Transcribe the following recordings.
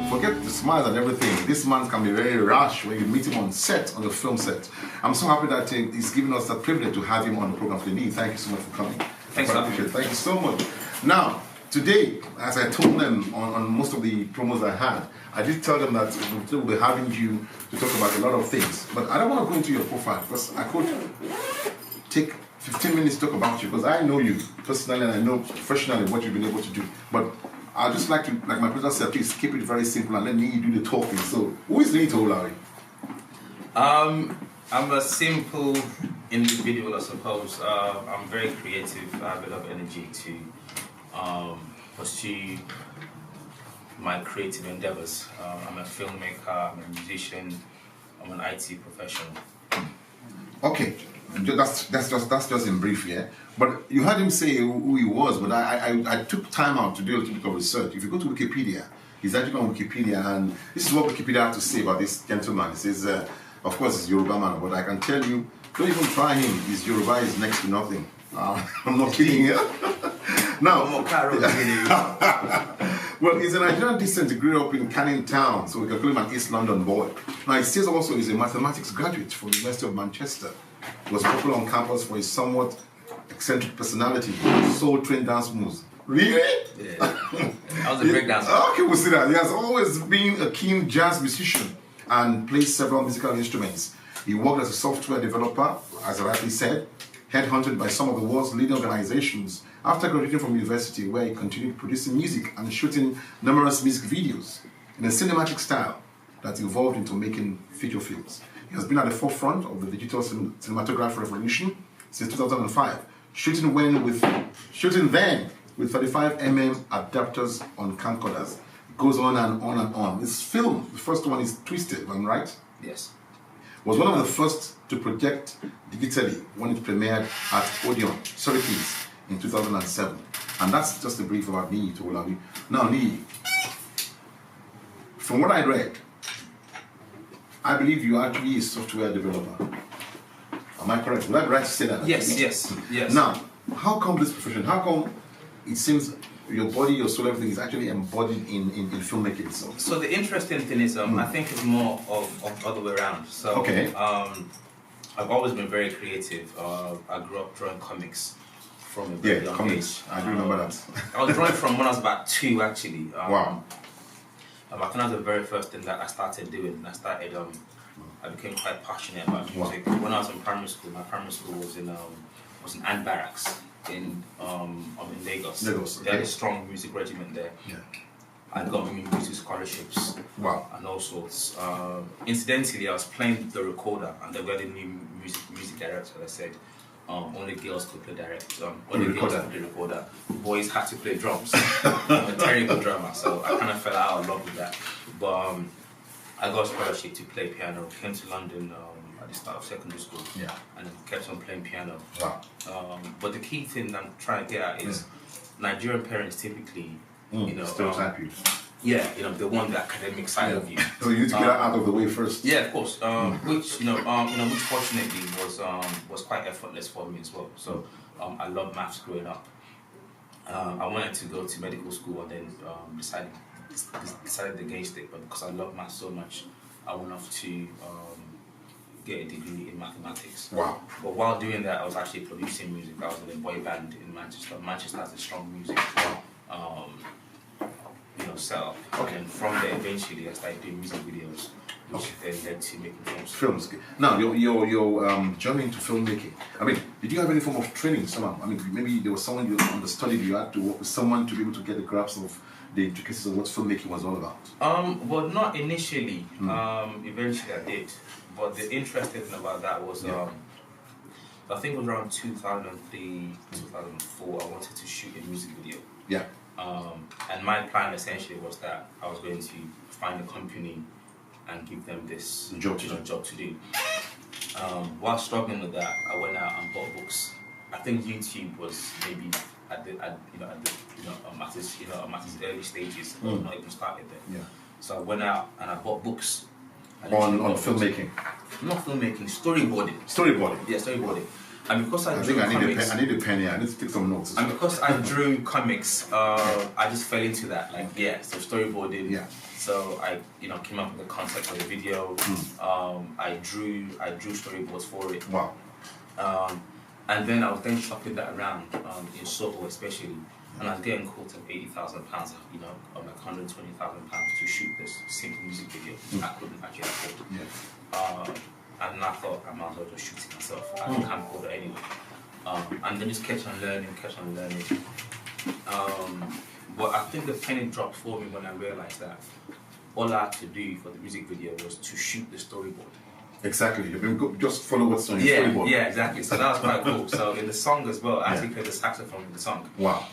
forget the smiles and everything. This man can be very rash when you meet him on set, on the film set. I'm so happy that he's given us the privilege to have him on the program today. Niyi, thank you so much for coming. Thanks for having me. Thank you so much. Now, today, as I told them on most of the promos I had, I did tell them that we'll be having you to talk about a lot of things. But I don't want to go into your profile because I could take 15 minutes to talk about you because I know you personally and I know professionally what you've been able to do. But I'd just like to, like my president said, please keep it very simple and let me do the talking. So, who is Niyi Towolawi? I'm a simple individual, I suppose. I'm very creative. I have a lot of energy to pursue my creative endeavors. I'm a filmmaker, I'm a musician, I'm an IT professional. Okay, that's just in brief, yeah. But you heard him say who he was, but I took time out to do a little bit of research. If you go to Wikipedia, he's actually on Wikipedia, and this is what Wikipedia has to say about this gentleman. It says, of course, he's Yoruba man, but I can tell you, don't even try him. His Yoruba is next to nothing. I'm not kidding here. Now, well, he's a Nigerian descent. He grew up in Canning Town, so we can call him an East London boy. Now, he says also he's a mathematics graduate from the University of Manchester. He was popular on campus for his somewhat eccentric personality, soul-trained dance moves. Really? Yeah. I was a break dancer. Okay, we'll see that. He has always been a keen jazz musician and plays several musical instruments. He worked as a software developer, as I rightly said, headhunted by some of the world's leading organizations after graduating from university, where he continued producing music and shooting numerous music videos in a cinematic style that evolved into making feature films. He has been at the forefront of the digital cinematograph revolution since 2005, shooting then with 35mm adapters on camcorders. It goes on and on and on. This film, the first one is Twisted, am I right? Yes. Was one of the first to project digitally when it premiered at Odeon, Syracuse, in 2007. And that's just a brief about Niyi Towolawi. Now, Niyi, from what I read, I believe you are actually a software developer. Am I correct? Would I be right to say that? Yes. Now, how come this profession? How come it seems your body, your soul, everything is actually embodied in filmmaking itself? So the interesting thing is, I think it's more of other way around. So, okay. I've always been very creative. I grew up drawing comics from a very young age. I do remember that. I was drawing from when I was about 2, actually. Wow. I think that's the very first thing that I started doing. I became quite passionate about music. When I was in primary school, my primary school was in Ant Barracks in Lagos. They had a strong music regiment there. Yeah. I got music scholarships. Wow. And all sorts. Incidentally, I was playing the recorder, and they were the new music director that said only girls could play only girls could play recorder. Boys had to play drums. I'm a terrible drummer, so I kind of fell out of love with that. But I got a scholarship to play piano. Came to London at the start of secondary school, and kept on playing piano. Wow. But the key thing I'm trying to get at is Nigerian parents typically, stereotype you. Yeah, they want the academic side of you. So you need to get out of the way first. Yeah, of course. Which fortunately was quite effortless for me as well. So I loved maths growing up. I wanted to go to medical school and then decided against it, but because I love maths so much, I went off to get a degree in mathematics. Wow. But while doing that, I was actually producing music. I was in a boy band in Manchester. Manchester has a strong music setup. Okay. And from there, eventually, I started doing music videos, which then led to making films. Films. Now, your journey into filmmaking. I mean, did you have any form of training somehow? I mean, maybe there was someone you understudied, you had to work with someone to be able to get the grasp of the intricacies of what filmmaking was all about? Well, not initially. Eventually, I did. But the interesting thing about that was, I think it was around 2003, 2004, I wanted to shoot a music video. Yeah. And my plan essentially was that I was going to find a company and give them this job to do. While struggling with that, I went out and bought books. I think YouTube was maybe at its early stages, not even started there. Yeah. So I went out and I bought books. On filmmaking? Not filmmaking, storyboarding. Storyboarding? Yeah, storyboarding. And because I drew comics... I need a pen here, I need to take some notes. And because I drew comics, I just fell into that. So storyboarding, So I, came up with the concept for the video. I drew storyboards for it. Wow. And then I was then shopping that around in Soho especially, and I was getting quoted £80,000, or like £120,000 to shoot this simple music video. I couldn't actually afford. And I thought I might as well just shoot it myself. I had a camcorder anyway. And then just kept on learning. But I think the penny dropped for me when I realized that all I had to do for the music video was to shoot the storyboard. Exactly. Just follow what's on your storyboard. Yeah, exactly. So that was quite cool. So in the song as well, I actually played the saxophone in the song. Wow.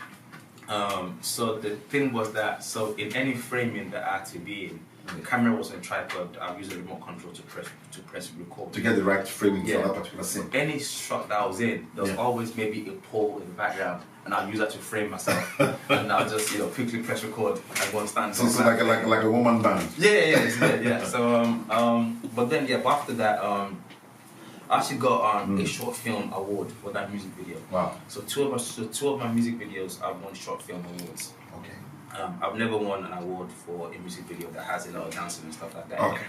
So the thing was that, in any framing that I had to be in, the camera was on tripod. I used a remote control to press record. To get the right framing for that particular scene. Any shot that I was in, there was always maybe a pole in the background, and I'll use that to frame myself. And I'll just quickly press record and go and stand. So like a woman band. Yeah. So but then but after that I actually got a short film award for that music video. Wow. So two of my music videos I've won short film awards. Okay. I've never won an award for a music video that has a lot of dancing and stuff like that. Okay.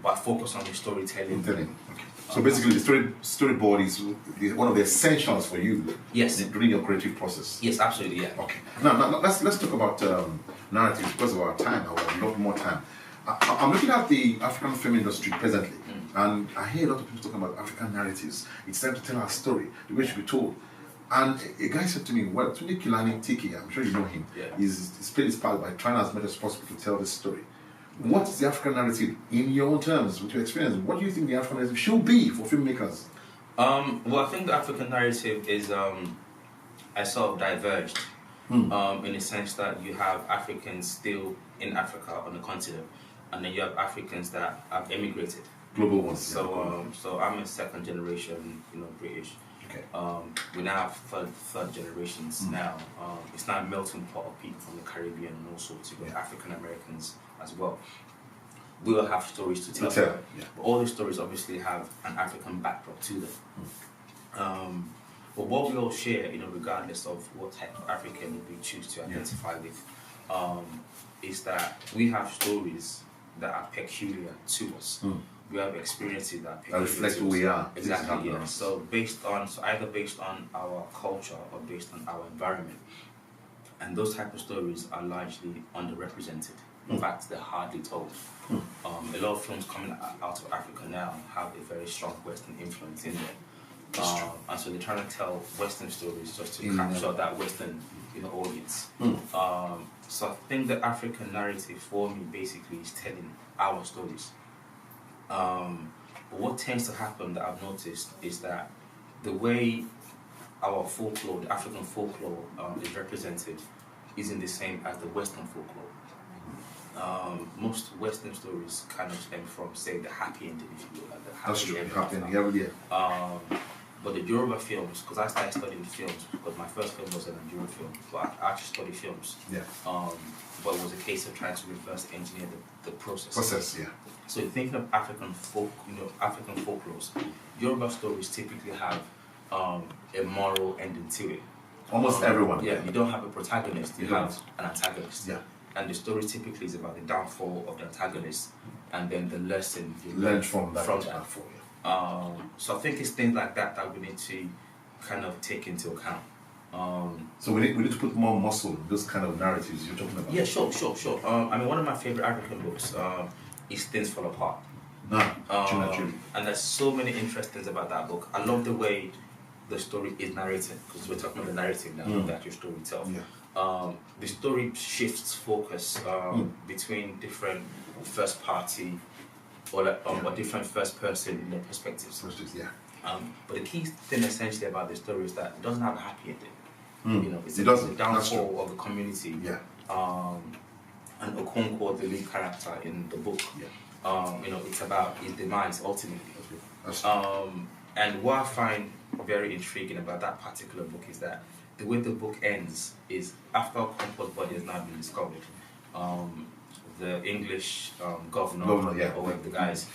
But I focus on the storytelling. Okay. So basically, the storyboard is one of the essentials for you. Yes. During your creative process. Yes, absolutely. Yeah. Okay. Now let's talk about narratives because of our time. I would love more time. I'm looking at the African film industry presently, and I hear a lot of people talking about African narratives. It's time to tell our story, the way it should be told. And a guy said to me, well, Tunde Kilani Tiki, I'm sure you know him, he's played his part by trying as much as possible to tell this story. What is the African narrative in your own terms, with your experience? What do you think the African narrative should be for filmmakers? Well, I think the African narrative is I sort of diverged in the sense that you have Africans still in Africa on the continent, and then you have Africans that have emigrated. Global ones. So I'm a second generation, British. Okay. We now have third generations now. It's now a melting pot of people from the Caribbean and all sorts. You've got African Americans as well. We all have stories to tell. But all these stories obviously have an African backdrop to them. But what we all share, regardless of what type of African we choose to identify with, is that we have stories that are peculiar to us. We have experiences that reflect who we are. Exactly, yeah. So either based on our culture or based on our environment. And those type of stories are largely underrepresented. In fact, they're hardly told. A lot of films coming out of Africa now have a very strong Western influence in there. And so they're trying to tell Western stories just to capture that Western audience. So I think the African narrative for me basically is telling our stories. But what tends to happen that I've noticed is that the way our folklore, the African folklore, is represented isn't the same as the Western folklore. Most Western stories kind of stem from, say, the happy ending, if you will, like the happy ending. But the Yoruba films, because I started studying films, because my first film was a Nigerian film, but I actually studied films. But it was a case of trying to reverse engineer the process. So thinking of African folklores, Yoruba stories typically have a moral ending to it. Almost everyone. Yeah, you don't have a protagonist, you have an antagonist. And the story typically is about the downfall of the antagonist and then the lesson you learn from that. So I think it's things like that we need to kind of take into account. So we need to put more muscle in those kind of narratives you're talking about. Yeah, sure. I mean, one of my favorite African books is Things Fall Apart. And there's so many interesting things about that book. I love the way the story is narrated, because we're talking about the narrative now, that your story tells. The story shifts focus between different first party or different first person perspectives. But the key thing essentially about the story is that it doesn't have a happy ending. It's the downfall of the community. And Okonkwo, the lead character in the book, it's about his demise ultimately. And what I find very intriguing about that particular book is that the way the book ends is after Okonkwo's body has now been discovered, the English governor or the guys,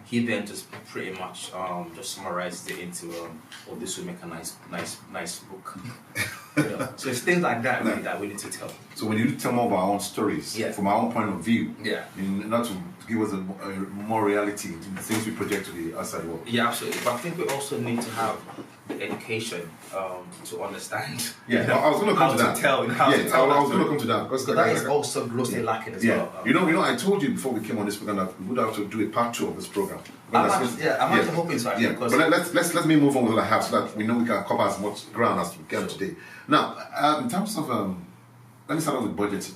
he then just pretty much just summarizes it into, this will make a nice book. So it's things like that really that we need to tell. So when you tell more of our own stories, from our own point of view, in order to give us a more reality in the things we project to the outside world. Yeah, absolutely. But I think we also need to have the education to understand. Yeah, I was going to come to that. I was going to come to that because that is also grossly lacking as well. You know, I told you before we came on this program that we would have to do a part 2 of this program. I'm actually hoping so. But let me move on with what I have so that we know we can cover as much ground as we can today. Now, in terms of, let me start off with budgeting.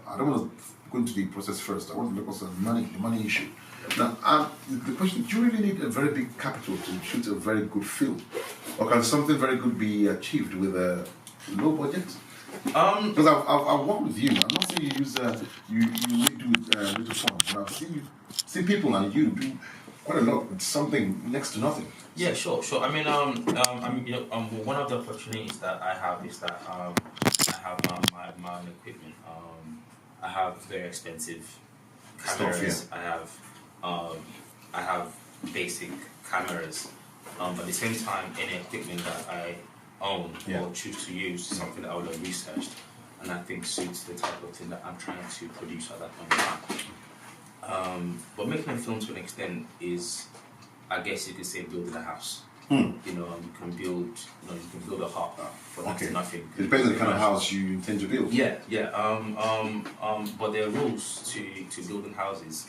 I don't want to go into the process first. I want to look also at the money issue. Now, the question: do you really need a very big capital to shoot a very good film, or can something very good be achieved with a low budget? Because I've worked with you. I'm not saying you use you do little funds, but I've seen people and you do quite a lot with something next to nothing. Yeah, sure. I mean, one of the opportunities that I have is that I have my own equipment. I have very expensive cameras. Stuff, I have basic cameras. But at the same time, any equipment that I own or choose to use is something that I would have researched and I think suits the type of thing that I'm trying to produce at that point in time. But making a film to an extent is, I guess you could say, building a house. You can build a hut for next to nothing. It depends on the kind of house you intend to build. But there are rules to building houses,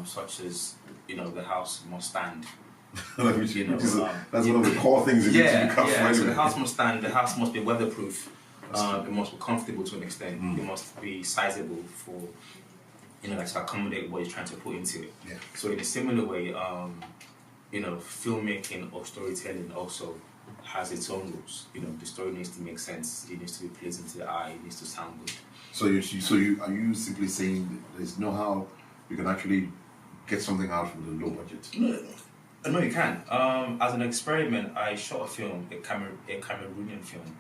such as the house must stand. That's one of the core things. So the house must stand. The house must be weatherproof. It must be comfortable to an extent. It must be sizable for to accommodate what you're trying to put into it. So in a similar way, filmmaking or storytelling also has its own rules. The story needs to make sense. It needs to be pleasing to the eye. It needs to sound good. So are you simply saying there's no how you can actually get something out with a low budget? No, you can. As an experiment, I shot a film, a Cameroonian film,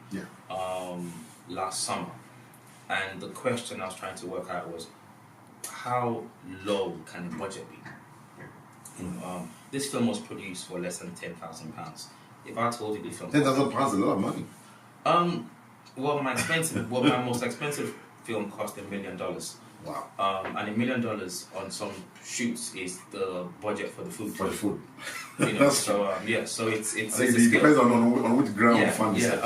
last summer, and the question I was trying to work out was, how low can the budget be? This film was produced for less than £10,000. If I told you the film, £10,000 is a lot of money. My most expensive film cost $1 million. Wow. And $1 million on some shoots is the budget for the food. For the food. So it's it depends on which ground you find yourself.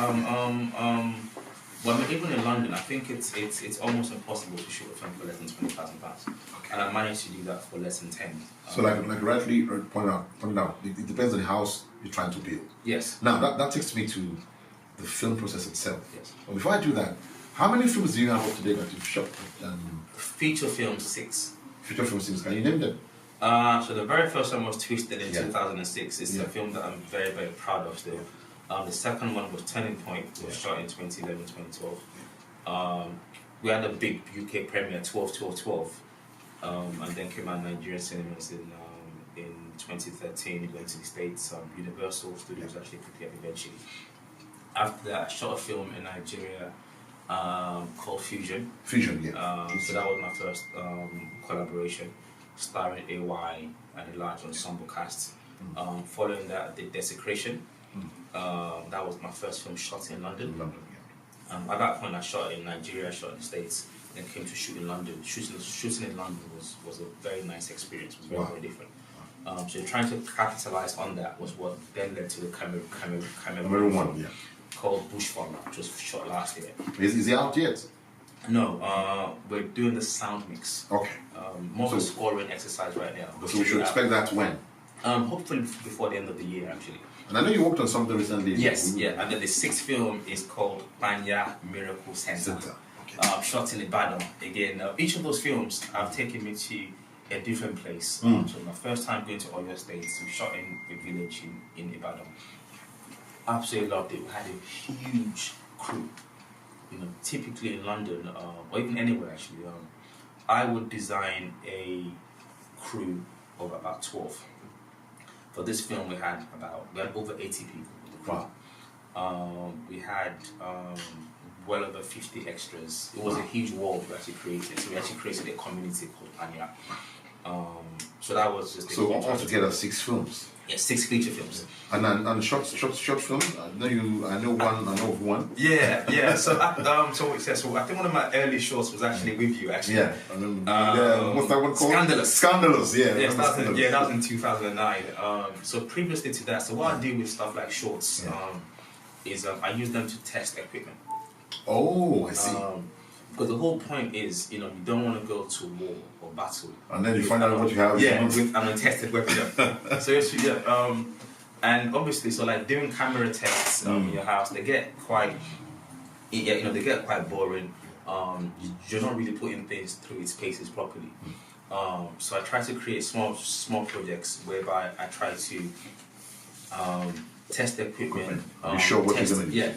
Well, even in London, I think it's almost impossible to shoot a film for less than £20,000. And I managed to do that for less than 10. So like rightly pointed out, it depends on the house you're trying to build. Yes. Now that takes me to the film process itself. Yes. But before I do that, how many films do you have up to date that you've shot? Feature film 6. Feature film 6. Can you name them? So the very first one was Twisted in 2006. It's a film that I'm very, very proud of still. The second one was Turning Point. It was shot in 2011, 2012. We had a big UK premiere, 12/12/12, and then came out Nigerian cinemas in 2013. It went to the States. Universal Studios actually picked it up eventually. After that, I shot a film in Nigeria called Fusion. Fusion, yeah. So that was my first collaboration, starring AY and a large ensemble cast. Following that, I did Desecration. That was my first film shot in London. At that point, I shot in Nigeria, I shot in the States, then came to shoot in London. Shooting in London was a very nice experience. It was very, very different. So trying to capitalize on that was what then led to the Cameroon one, called Bush Farmer, which was shot last year. Is it out yet? No, we're doing the sound mix. Okay. More of a scoring exercise right now. So we should expect that when? Hopefully before the end of the year, actually. And I know you worked on something recently. Yes, yeah. And then the 6th film is called Banya Miracle Center. Okay. Shot in Ibadan. Again, each of those films have taken me to a different place. So my first time going to Oyo State, we shot in a village in Ibadan. Absolutely loved it. We had a huge crew. Typically in London, or even anywhere actually, I would design a crew of about 12. For this film, we had over 80 people in the crew. Wow. We had well over 50 extras. It was a huge world we actually created. So we actually created a community called Anya. So that was just so altogether 6 films. Yeah, 6 feature films. And short films. I know of one. Yeah. So I think one of my early shorts was actually with you. Actually. Yeah. What's that one called? Scandalous. Yeah. That was in 2009. So previously to that, so what I do with stuff like shorts, is I use them to test equipment. Oh, I see. Because the whole point is, you don't want to go to war or battle. And then you find out what you have. Yeah, with an untested weapon. So and obviously, so like doing camera tests in your house, they get quite, they get quite boring. You're not really putting things through its paces properly. So I try to create small projects whereby I try to test the equipment.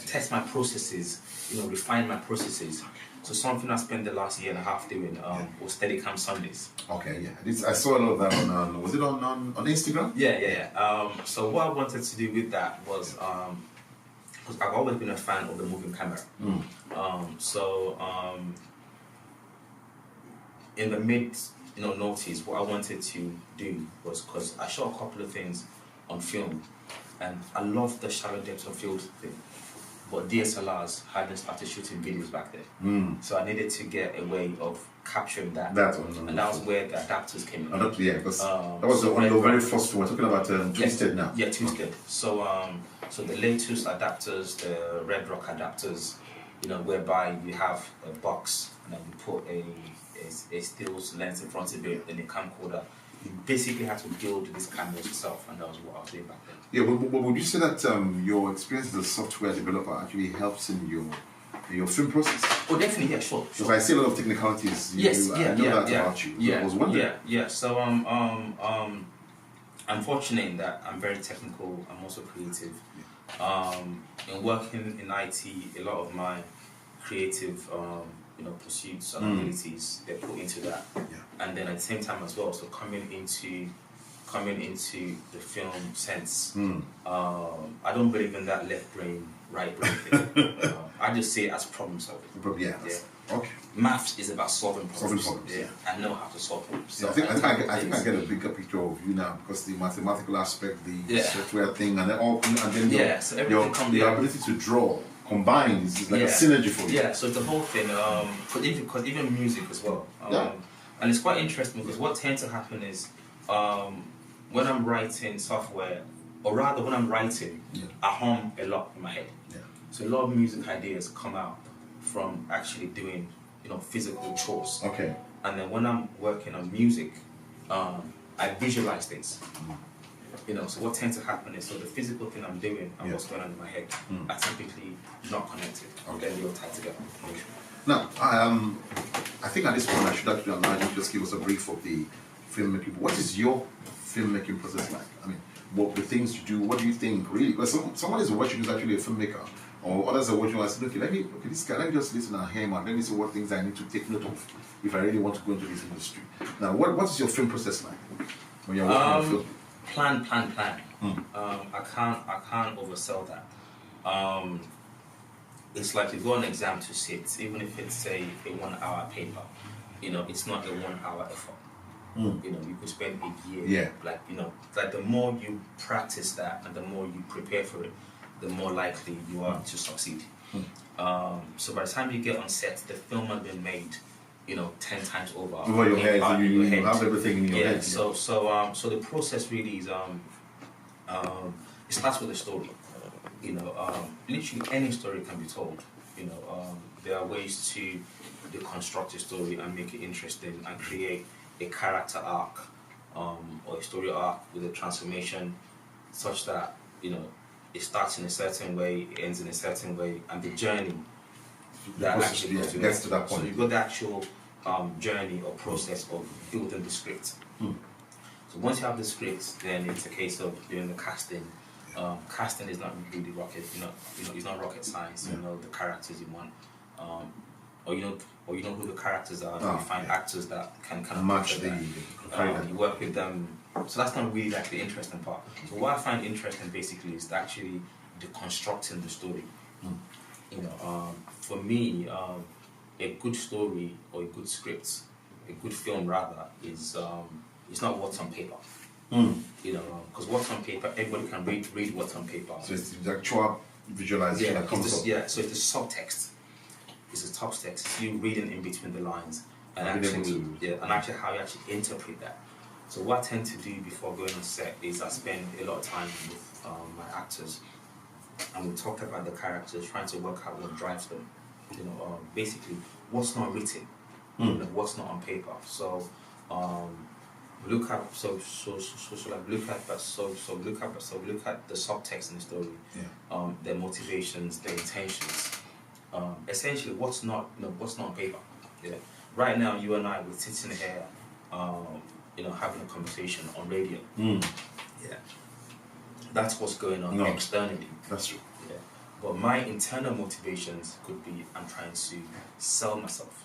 Test my processes. Refine my processes. So something I spent the last year and a half doing was Steadicam Sundays. Okay, yeah. I saw a lot of that on. Was it on Instagram? Yeah. So what I wanted to do with that was, because I've always been a fan of the moving camera. In the mid, noughties, what I wanted to do was, because I shot a couple of things on film, and I loved the shallow depth of field thing. But DSLRs hadn't started shooting videos back then. So I needed to get a way of capturing that. And that was where the adapters came in. Because that was the very first one. We're talking about Twisted now. Yeah, Twisted. Okay. So the latest adapters, the Red Rock adapters, whereby you have a box and then you put a stills lens in front of it, then a camcorder. You basically have to build this camera yourself, and that was what I was doing back then. Yeah, but would you say that your experience as a software developer actually helps in your film process? Oh, definitely, yeah, sure. Because I see a lot of technicalities. I know that about you. Yeah, I was wondering. Yeah. So I'm fortunate in that I'm very technical. I'm also creative. In working in IT, a lot of my creative pursuits and abilities, they're put into that. And then at the same time as well, so coming into the film sense, I don't believe in that left brain, right brain thing. I just see it as problem solving. Okay. Maths is about solving problems. I know how to solve problems. So I think I get a bigger picture of you now, because the mathematical aspect, the software thing, and then your ability to draw combined is like a synergy for you. Yeah, so the whole thing, because even music as well. And it's quite interesting, because what tends to happen is when I'm writing software, or rather when I'm writing, I hum a lot in my head. So a lot of music ideas come out from actually doing, physical chores. Okay. And then when I'm working on music, I visualize things. So what tends to happen is, so the physical thing I'm doing and what's going on in my head are typically not connected. Okay. They're all tied together. Now, I think at this point I should actually allow you to just give us a brief of the filmmaking. What is your filmmaking process like? I mean, what the things you do, what do you think really? Because someone is watching who's actually a filmmaker, or others are watching and say, okay, let me just listen and hear him out. Let me see what things I need to take note of if I really want to go into this industry. Now, what is your film process like when you're working on a film? Plan. I can't oversell that. It's like you go on an exam to sit, even if it's a 1 hour paper, it's not a 1 hour effort. You could spend a year. Like the more you practice that and the more you prepare for it, the more likely you are to succeed. So by the time you get on set, the film has been made, 10 times over. Over your head, so you have everything in your head. So the process really is, it starts with a story. Literally any story can be told. There are ways to deconstruct a story and make it interesting and create a character arc, or a story arc with a transformation, such that it starts in a certain way, it ends in a certain way, and the journey that actually gets to that point. So you've got the actual journey or process of building the script. So once you have the script, then it's a case of doing the casting. Casting is not really rocket, it's not rocket science. You know the characters you want, or you know who the characters are. You find actors that can kind of match you work with them. So that's not really like the interesting part. So what I find interesting basically is actually deconstructing the story. For me, a good story or a good script, a good film rather, is it's not what's on paper. You know, because what's on paper, everybody can read what's on paper. So it's the actual visualization that comes up. Yeah, so it's the subtext. It's the subtext. It's you reading in between the lines and actually how you actually interpret that. So what I tend to do before going on set is I spend a lot of time with my actors, and we talk about the characters, trying to work out what drives them. You know, basically what's not written, you know, what's not on paper. So look at look at the subtext in the story, their motivations, their intentions. Essentially, what's not on paper. Yeah. Right now, you and I were sitting here, having a conversation on radio. Yeah. That's what's going on externally. That's true. Yeah. But my internal motivations could be I'm trying to sell myself.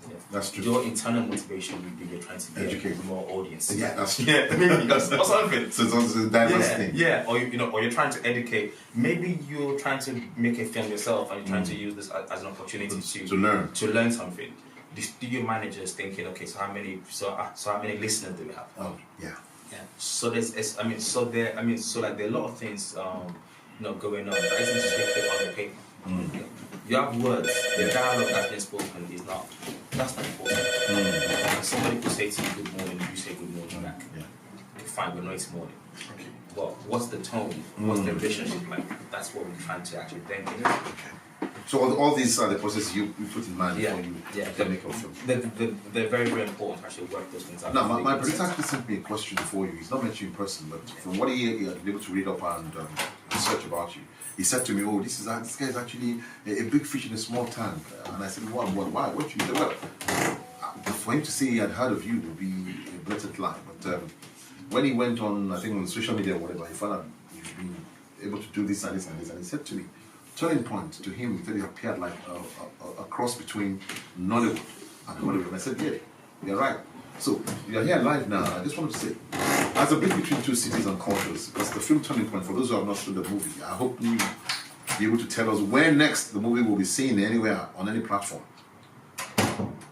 Yeah. That's true. Your internal motivation would be you're trying to educate more audience. Yeah, that's true. Yeah, maybe or something. So it's a diverse thing. Yeah, or you're trying to educate. Maybe you're trying to make a film yourself, and you're trying to use this as an opportunity to learn something. The studio manager is thinking, okay, so how many listeners do we have? Oh, yeah. Yeah. So there are a lot of things going on. That isn't just on the paper. You have words, the dialogue that's been spoken that's not important. Somebody could say to you good morning, you say good morning back. Yeah. Fine, we know it's morning. Okay. But what's the tone? What's the relationship like? That's what we're trying to actually think. Okay. So all these are the processes you put in mind before you make a film. They're very, very important to actually work those things out. Now, my producer actually sent me a question for you. He's not met you in person, but from what he had been able to read up and research about you, he said to me, "Oh, this guy is actually a big fish in a small tank." And I said, "Why? What?" He said, "Well, for him to say he had heard of you would be a blatant lie." But when he went on, I think on social media or whatever, he found out he'd been able to do this and this and this, and he said to me, turning point to him, he said he appeared like a cross between Nollywood and Hollywood. And I said, "Yeah, you're right." So you're here live now. I just wanted to say, as a bridge between two cities and cultures, because the film Turning Point, for those who have not seen the movie, I hope you'll be able to tell us where next the movie will be seen anywhere on any platform.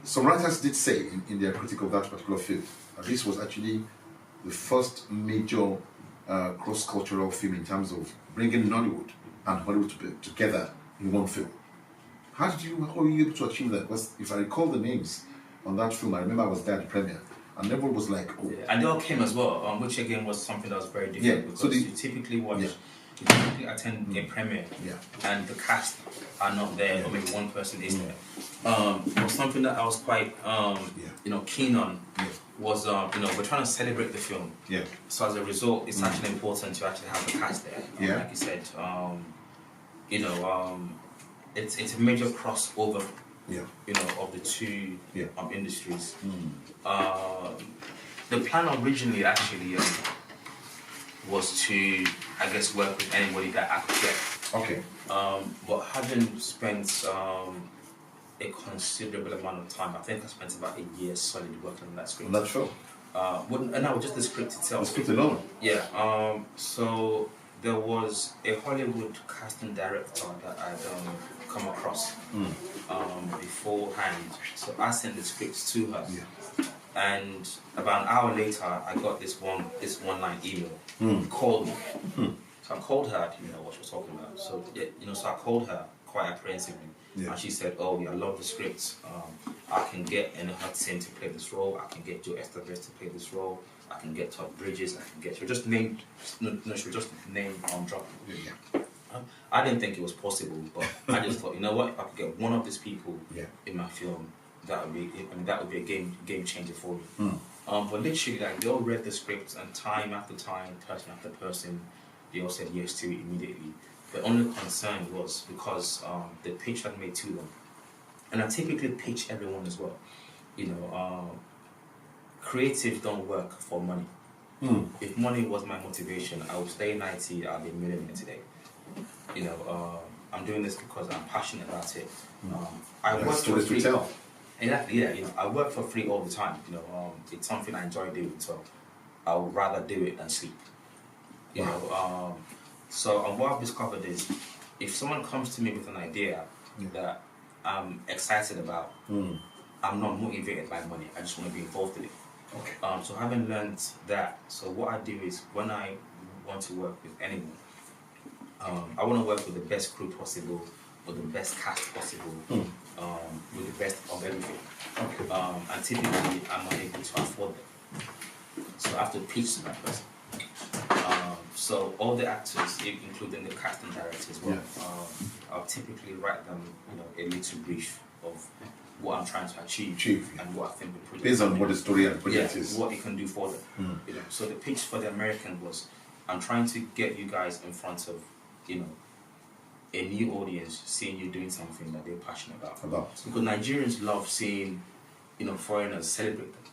Some writers did say in their critique of that particular film that this was actually the first major cross-cultural film in terms of bringing Nollywood and Hollywood together in one film. How were you able to achieve that? Because if I recall the names on that film, I remember I was there at the premiere, and everyone was like, "Oh." Yeah, and they all came as well, which again was something that was very different because you typically watch, you typically attend a premiere, and the cast are not there, or maybe one person is there. But something that I was quite, keen on was, we're trying to celebrate the film. Yeah. So as a result, it's actually important to actually have the cast there. Like you said, it's a major crossover. Of the two industries. The plan originally actually was to, I guess, work with anybody that I could get. Okay. But having spent a considerable amount of time, I think I spent about a year solid working on that script. That's true. And now just the script itself. The script alone? Yeah. So there was a Hollywood casting director that I'd come across beforehand. So I sent the scripts to her. Yeah. And about an hour later, I got this one-line email. Called me. So I called her, I didn't know what she was talking about. So so I called her quite apprehensively. Yeah. And she said, "Oh, yeah, I love the script. I can get Anna Hudson to play this role. I can get Joe Estevez to play this role. I can get Todd Bridges. I can get." She just named on drop. Yeah. I didn't think it was possible, but I just thought, you know what? If I could get one of these people in my film, that would be a game changer for me. But literally, like, they all read the script, and time after time, person after person, they all said yes to it immediately. The only concern was because the pitch had made to them, and I typically pitch everyone as well. Creatives don't work for money. If money was my motivation, I would stay in IT. I'll be a millionaire today. I'm doing this because I'm passionate about it. I work for free. Exactly, yeah. I work for free all the time. It's something I enjoy doing, so I would rather do it than sleep. So what I've discovered is, if someone comes to me with an idea that I'm excited about, I'm not motivated by money. I just want to be involved in it. Okay. So having learned that, so what I do is when I want to work with anyone, I want to work with the best crew possible, with the best cast possible, with the best of everything. Okay. And typically, I'm not able to afford them. So I have to pitch to that person. So all the actors, including the casting director as well, I'll typically write them, a little brief of what I'm trying to achieve and what I think the project based on what the story and project is. what it can do for them. So the pitch for the American was, I'm trying to get you guys in front of, a new audience, seeing you doing something that they're passionate about. Because Nigerians love seeing, foreigners celebrate them.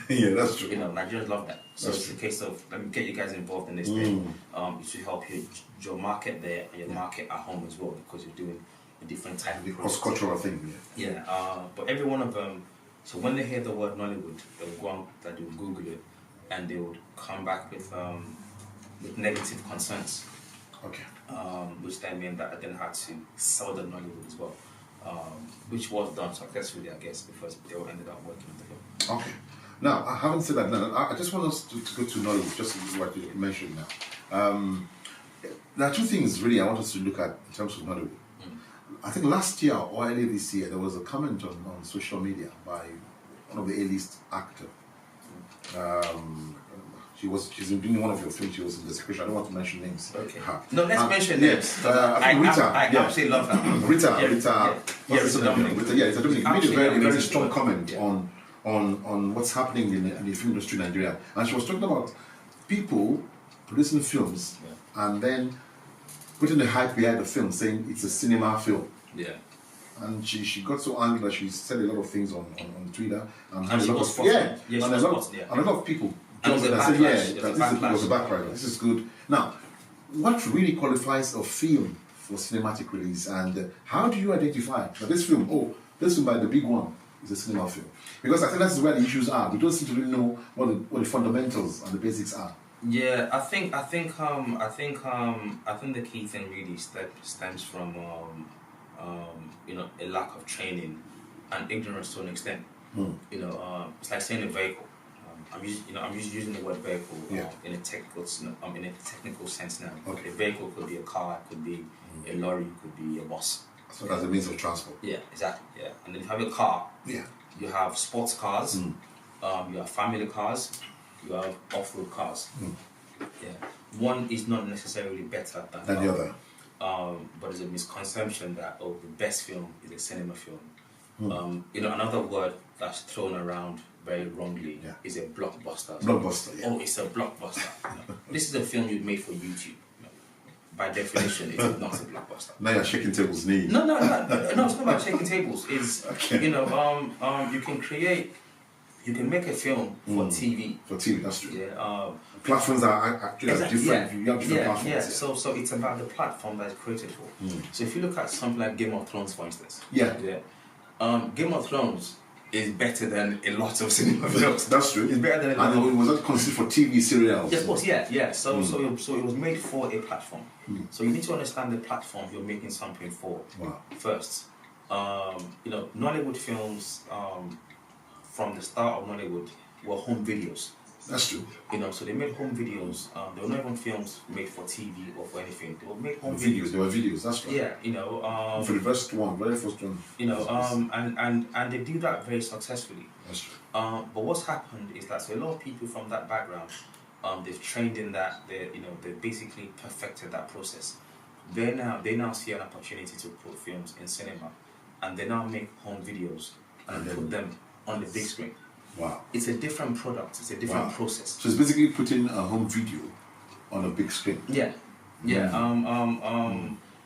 Yeah, that's true. Nigerians love that. So it's a case of, let me get you guys involved in this thing. It should help your market there and your market at home as well, because you're doing a different type of cross-cultural thing. But every one of them, so when they hear the word Nollywood, they'll go on, they'll Google it, and they would come back with negative concerns. Okay. Which then meant that I then had to sell them Nollywood as well, which was done successfully, I guess, because they all ended up working on the film. Okay. Now, I haven't said that. No, I just want us to go to Nollywood, just what you mentioned now. There are two things really I want us to look at in terms of Nollywood. I think last year or earlier this year, there was a comment on social media by one of the A-list actors. She's been doing one of your films. She was in the secretion. I don't want to mention names. Okay. No, let's mention names. Rita. I absolutely love her. Rita. It's Dominic. It's Dominic. Made a very, very strong comment Yeah. on what's happening in the film industry in Nigeria, and she was talking about people producing films and then putting the hype behind the film, saying it's a cinema film. Yeah. And she got so angry that she said a lot of things on Twitter, and she was spotted. And a lot of people. And said, this was a backfire. This is good. Now, what really qualifies a film for cinematic release, and how do you identify that this film by the BigOne is a cinema film? Because I think that's where the issues are. We don't seem to really know what the fundamentals and the basics are. Yeah, I think the key thing really stems from a lack of training and ignorance to an extent. It's like saying a vehicle. I'm using the word vehicle in a technical sense now. Okay. A vehicle could be a car, it could be a lorry, it could be a bus. So that's a means of transport. Yeah, exactly. Yeah, and then if you have a car, you have sports cars, you have family cars, you have off-road cars. Yeah, one is not necessarily better than the other. But there's a misconception that the best film is a cinema film. Another word that's thrown around very wrongly is a blockbuster. Blockbuster, yeah. Oh, it's a blockbuster. This is a film you made for YouTube. By definition, it is not a blockbuster. Now you're shaking tables, Niyi. No, it's not about shaking tables. It's you can make a film for TV. For TV, that's true. Yeah. Platforms are actually different. You have different platforms. Yeah. So it's about the platform that it's created for. So if you look at something like Game of Thrones, for instance. Game of Thrones is better than a lot of cinema films. That's true. It's better than a lot. And it was not considered for TV serials. Yes, of course, yeah. So it was made for a platform. So you need to understand the platform you're making something for. Wow. First, Nollywood films from the start of Nollywood were home videos. That's true. So they made home videos. They were not even films made for TV or for anything. They were made home videos. They were videos. That's right. Yeah, for the very first one. And they do that very successfully. That's true. But what's happened is that a lot of people from that background, they've trained in that. They basically perfected that process. They now see an opportunity to put films in cinema, and they now make home videos and put them on the big screen. Wow. It's a different product. It's a different process. So it's basically putting a home video on a big screen. Yeah.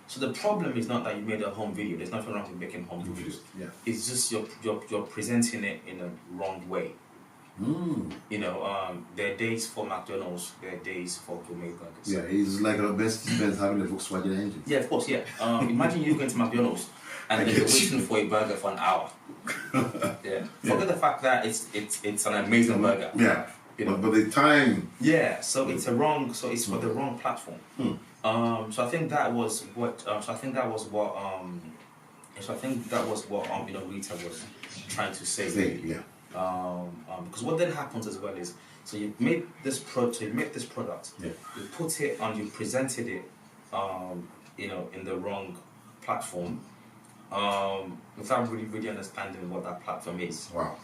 So the problem is not that you made a home video. There's nothing wrong with making home videos. Yeah. It's just you're presenting it in a wrong way. There are days for McDonald's. There are days for gourmet burgers. Yeah, it's like a Mercedes-Benz having a Volkswagen engine. Yeah, of course. Yeah. Imagine you going to McDonald's and then you're waiting for a burger for an hour. Forget the fact that it's an amazing burger. Yeah. But the time. Yeah. So it's it's for the wrong platform. So I think that was what. Rita was trying to say. Because what then happens as well is, so you make this product, Yeah. you put it on, you presented it, in the wrong platform, without really understanding what that platform is. Wow.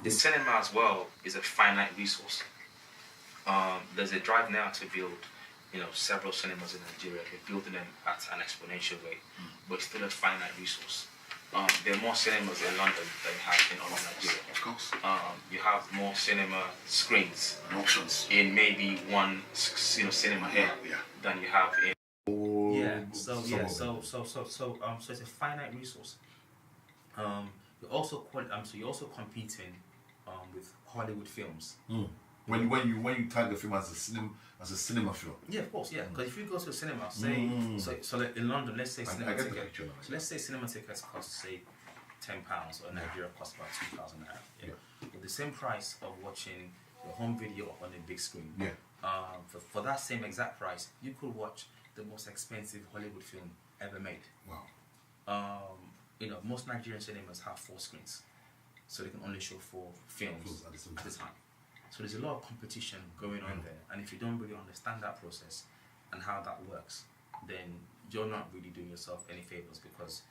The cinema as well is a finite resource. There's a drive now to build, several cinemas in Nigeria. They're building them at an exponential rate, but it's still a finite resource. There are more cinemas in London than you have in all of Nigeria. Of course. You have more cinema screens And options. in maybe one, cinema here than you have in. So it's a finite resource. You're also competing with Hollywood films. When you tag a film as a cinema film. Yeah, of course, yeah. Because if you go to a cinema, say, so like in London, let's say cinema tickets. So let's say cinema tickets cost say £10, or Nigeria costs about 2,000 naira. Yeah. With the same price of watching your home video on a big screen. Yeah. For that same exact price, you could watch the most expensive Hollywood film ever made. Wow. Most Nigerian cinemas have 4 screens, so they can only show 4 films at a time. So there's a lot of competition going on there, and if you don't really understand that process and how that works, then you're not really doing yourself any favors, because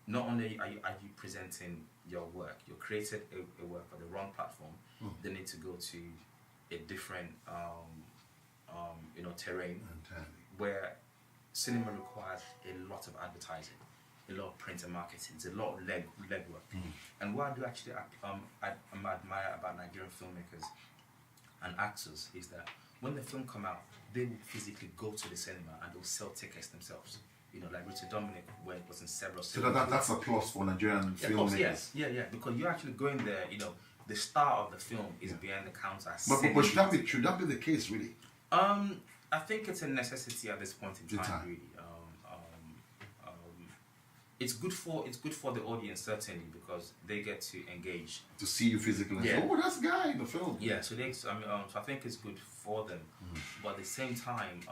not only are you presenting your work, you created a work for the wrong platform. They need to go to a different terrain where cinema requires a lot of advertising, a lot of print and marketing, it's a lot of legwork. And what I do actually admire about Nigerian filmmakers and actors is that when the film come out, they will physically go to the cinema and they'll sell tickets themselves. Like Richard Dominic, where it was in several cinemas. So that's a plus for Nigerian filmmakers. Yeah, because you're actually going there. The star of the film is behind the counter. But should that be the case, really? I think it's a necessity at this point in time, really. It's good for the audience, certainly, because they get to engage, to see you physically. And say, that's the guy in the film. Yeah, so so I think it's good for them, but at the same time,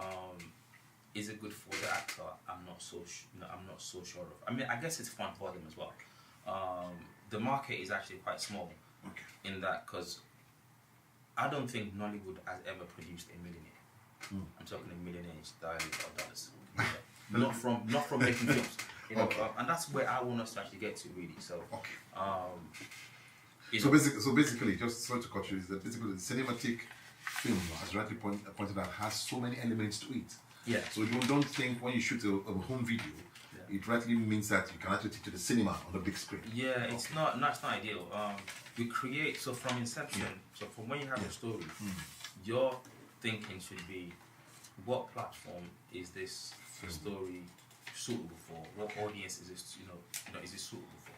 is it good for the actor? I'm not so sure of. I mean, I guess it's fun for them as well. The market is actually quite small, in that, because I don't think Nollywood has ever produced a millionaire. I'm talking a millionaire dollars. not from making films. And that's where I want us to actually get to, really. So, so basically, just sorry to cut you, is that basically the cinematic film, as rightly pointed out, has so many elements to it. Yeah. So you don't think when you shoot a home video, it rightly means that you can actually take to the cinema on the big screen. Yeah, it's not ideal. We create, so from inception, so from when you have a story, your thinking should be, what platform is this story suitable for? What audience is this, is this suitable for?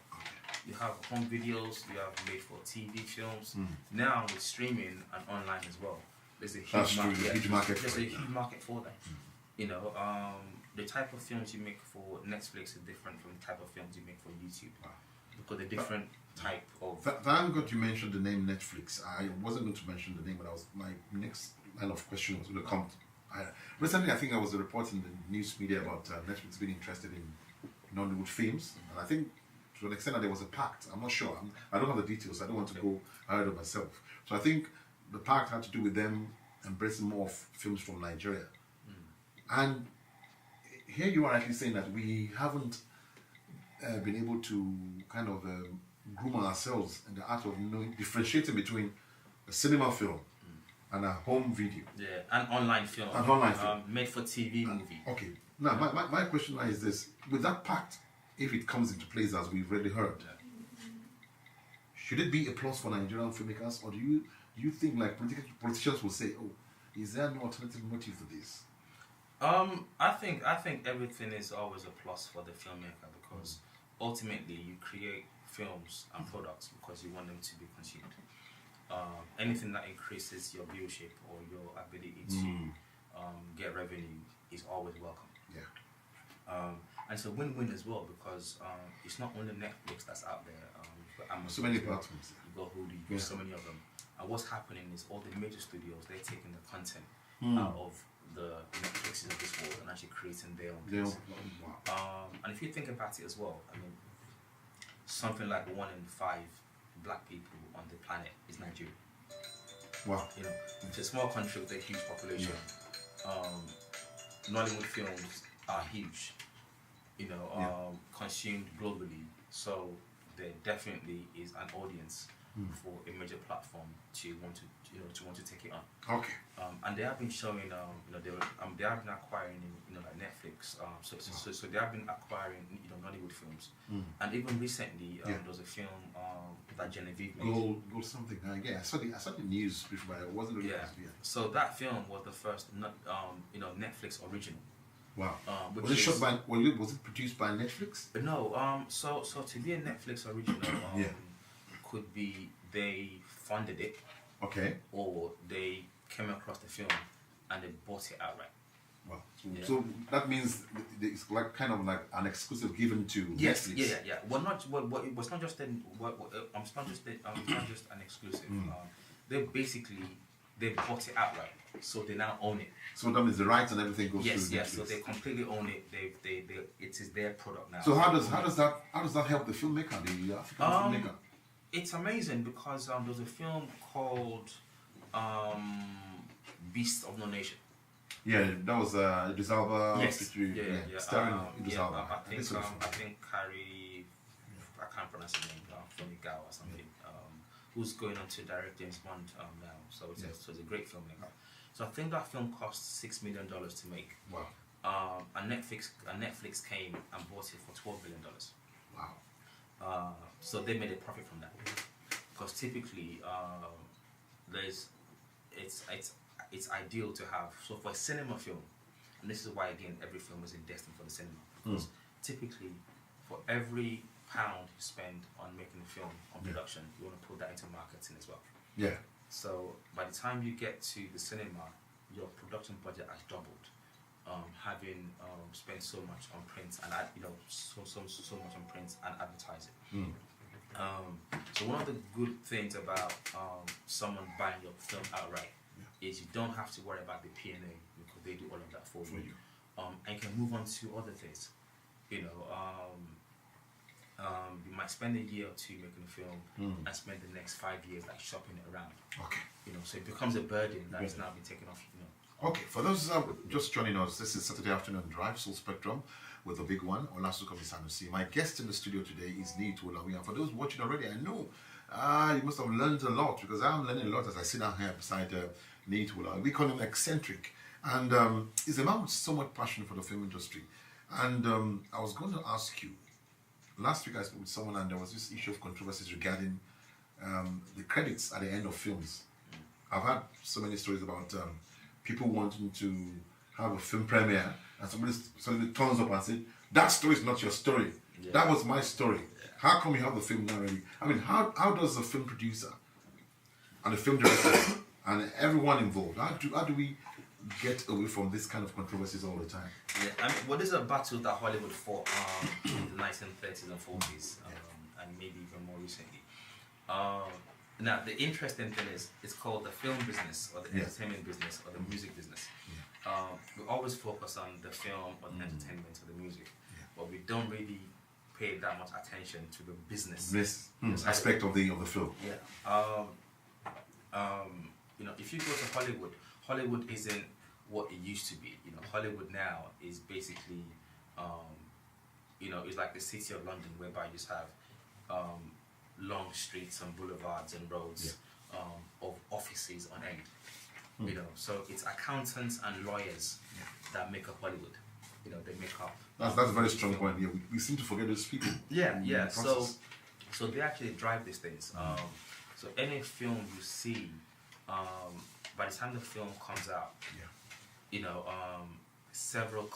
You have home videos, you have made for TV films. Now with streaming and online as well, there's a huge market. There's a huge market for that. The type of films you make for Netflix is different from the type of films you make for YouTube. Because the different type of... Thank God you mentioned the name Netflix. I wasn't going to mention the name, but my next line of question was going to come. Recently, I think there was a report in the news media about Netflix being interested in Nollywood films. And I think to an extent that there was a pact. I'm not sure. I don't have the details. I don't want to go ahead of myself. So I think the pact had to do with them embracing more of films from Nigeria. And here you are actually saying that we haven't been able to kind of groom ourselves in the art of differentiating between a cinema film and a home video. Yeah, an online film. Made for TV movie. Okay. Now, my question now is this. With that pact, if it comes into place as we've already heard, should it be a plus for Nigerian filmmakers, or do you think like politicians will say, oh, is there no alternative motive to this? I think everything is always a plus for the filmmaker, because ultimately you create films and products because you want them to be consumed. Anything that increases your viewership or your ability to get revenue is always welcome. Yeah. And it's a win-win as well, because it's not only Netflix that's out there. You've got Amazon, so many platforms. You've got Hulu, you've got so many of them. And what's happening is all the major studios, they're taking the content out of the Netflixes of this world and actually creating their own things. And if you think about it as well, I mean, something like 1 in 5 black people on the planet is Nigeria. Wow. You know, it's a small country with a huge population. Nollywood films are huge, you know, consumed globally. So there definitely is an audience for a major platform to want to take it on. Okay. And they have been showing, they have been acquiring, like Netflix. So they have been acquiring, Nollywood films. And even recently, there was a film that Genevieve made. Gold something. Yeah, I saw the news before, but I wasn't really. Yeah. So that film was the first, Netflix original. Wow. Was it shot by? Was it produced by Netflix? No. So to be a Netflix original, could be they funded it. Okay. Or they came across the film and they bought it outright. Wow. So that means it's like kind of like an exclusive given to Netflix. Yeah. Well, it was not just it's not just an exclusive. They bought it outright, so they now own it. So that means the rights and everything goes through Netflix. Yes. So they completely own it. It is their product now. So how does that help the filmmaker, the African filmmaker? It's amazing because there's a film called Beast of No Nation. Yeah, that was Idris Elba. Yes. Starring Idris Elba. I think Carrie, I can't pronounce his name, from Gao or something. Who's going on to direct James Bond now? So it's a great filmmaker. So I think that film cost $6 million to make. Wow. And Netflix came and bought it for $12 billion. Wow. So they made a profit from that, because typically it's ideal to have, so for a cinema film, and this is why again every film is destined for the cinema, because typically for every pound you spend on making a film, on production, you want to put that into marketing as well. Yeah. So by the time you get to the cinema, your production budget has doubled. Having spent so much on print and so much on print and advertising. So one of the good things about someone buying your film outright is you don't have to worry about the P&A, because they do all of that for you. And you can move on to other things. You might spend a year or two making a film and spend the next 5 years like shopping it around. Okay. So it becomes a burden that has now been taken off. Okay, for those just joining us, this is Saturday Afternoon Drive, Soul Spectrum, with the BigOne, Olasunkami Sanusi. My guest in the studio today is Niyi Towolawi. And for those watching already, I know you must have learned a lot, because I'm learning a lot as I sit down here beside Niyi Towolawi. We call him hekcentrik. And he's a man with so much passion for the film industry. And I was going to ask you, last week I spoke with someone and there was this issue of controversies regarding the credits at the end of films. I've had so many stories about people wanting to have a film premiere and somebody suddenly turns up and said, that story is not your story. Yeah. That was my story. Yeah. How come you have the film now ready? I mean, how does the film producer and the film director and everyone involved, how do we get away from this kind of controversies all the time? Yeah, I mean, these are battles that Hollywood fought in the 1930s and 40s, and maybe even more recently. Now, the interesting thing is, it's called the film business, or the entertainment business, or the music business. We always focus on the film, or the entertainment, or the music, but we don't really pay that much attention to the business aspect of the film. Yeah. If you go to Hollywood isn't what it used to be. Hollywood now is basically, it's like the city of London, whereby you just have long streets and boulevards and roads of offices on end. So it's accountants and lawyers that make up Hollywood. They make up. That's a very strong point. Yeah, we seem to forget those people. Yeah. So they actually drive these things. So any film you see, by the time the film comes out, several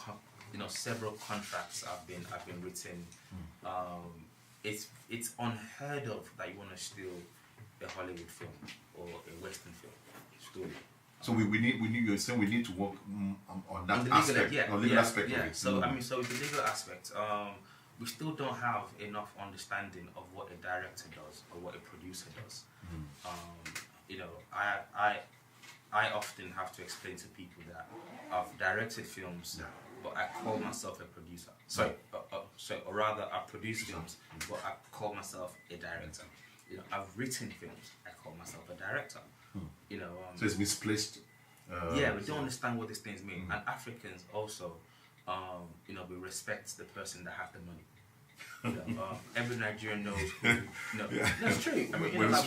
contracts have been written. It's unheard of that you want to steal a Hollywood film or a Western film story. So we need you're saying we need to work on that aspect, legal aspect of it. So so with the legal aspect, we still don't have enough understanding of what a director does or what a producer does. I often have to explain to people that I've directed films, but I call myself a producer. Or rather, I produce films, but I call myself a director. You know, I've written films. I call myself a director. You know. So it's misplaced. Yeah, we don't understand what these things mean. And Africans also, you know, we respect the person that have the money. You know, every Nigerian knows who. You know, that's true. I mean, you know, like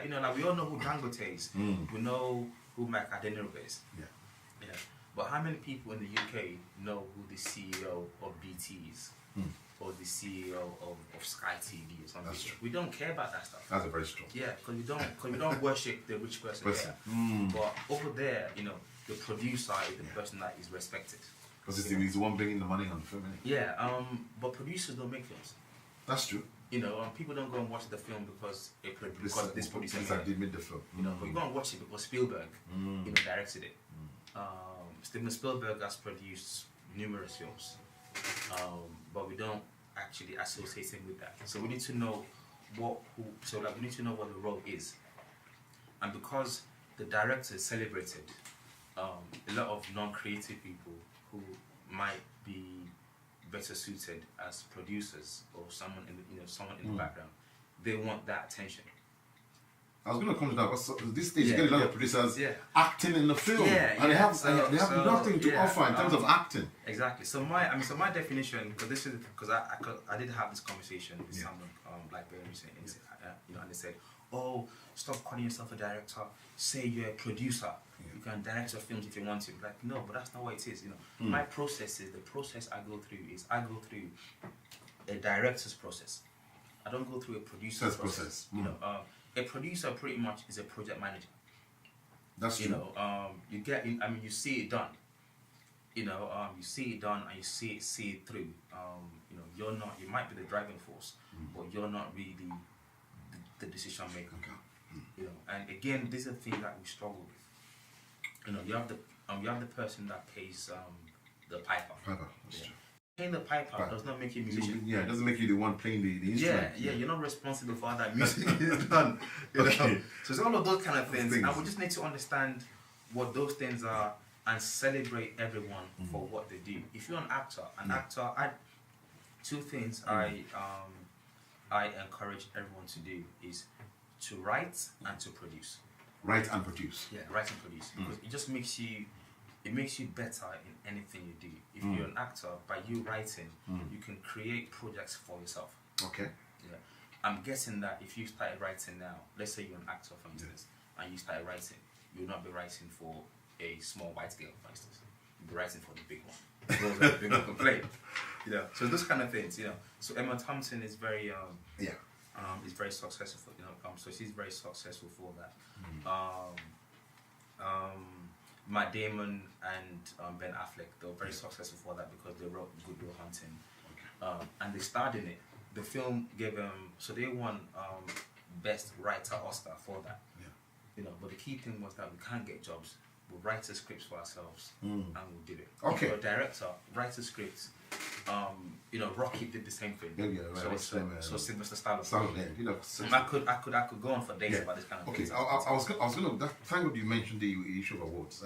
you know, like we all know who Dangote is. We know who Mike Adebayo is. Yeah. But how many people in the UK know who the CEO of BT is? Or the CEO of Sky TV or something? We don't care about that stuff. That's a very strong. Yeah, because we don't worship the rich person there. But over there, you know, the producer is the person that is respected. Because he's the one bringing the money on the film, isn't he? Yeah, but producers don't make films. That's true. You know, people don't go and watch the film because this producer did the film. You know, but you go and watch it because Spielberg, you know, directed it. Steven Spielberg has produced numerous films, but we don't actually associate him with that. So we need to know we need to know what the role is, and because the director is celebrated, a lot of non-creative people who might be better suited as producers or someone in the background, they want that attention. I was going to come to that, but this stage you get a lot of producers acting in the film, and they have nothing to offer in terms of acting. Exactly. So my definition, because I did have this conversation with someone like very recently, you know, and they said, "Oh, stop calling yourself a director. Say you're a producer. You can direct your films if you want to." Like, no, but that's not what it is. You know, my process is the process I go through a director's process. I don't go through a producer's process. You know, a producer pretty much is a project manager. That's true. You know, you see it done. You know, you see it done and you see it through. You know, you might be the driving force, but you're not really the decision maker. You know, and again, this is a thing that we struggle with. You know, you have the person that pays the piper. That's true. Playing the piper does not make you a musician. Yeah, it doesn't make you the one playing the instrument. Yeah, you're not responsible for how that music is done. You know? So it's all of those kind of things. And we just need to understand what those things are and celebrate everyone for what they do. If you're an actor, two things I encourage everyone to do is to write and to produce. Write and produce. Yeah, write and produce. Because it just makes you better in anything you do. If you're an actor, by you writing, you can create projects for yourself. Okay. Yeah. I'm guessing that if you started writing now, let's say you're an actor, for instance, and you started writing, you'll not be writing for a small white girl, for instance. You'll be writing for the big one. Those that big one can play. You know. So those kind of things, you know. So Emma Thompson is very is very successful, you know. So she's very successful for that. Matt Damon and Ben Affleck, they were very successful for that because they wrote Good Will Hunting, and they starred in it. The film gave them, so they won Best Writer Oscar for that. Yeah. You know, but the key thing was that we can't get jobs. We'll write the scripts for ourselves and we'll do it. Okay. If you're a director, write the scripts. You know, Rocky did the same thing. Right. So Sylvester Stallone. You know, I could go on for days about this kind of thing. I was gonna. Thank God you mentioned the issue of awards.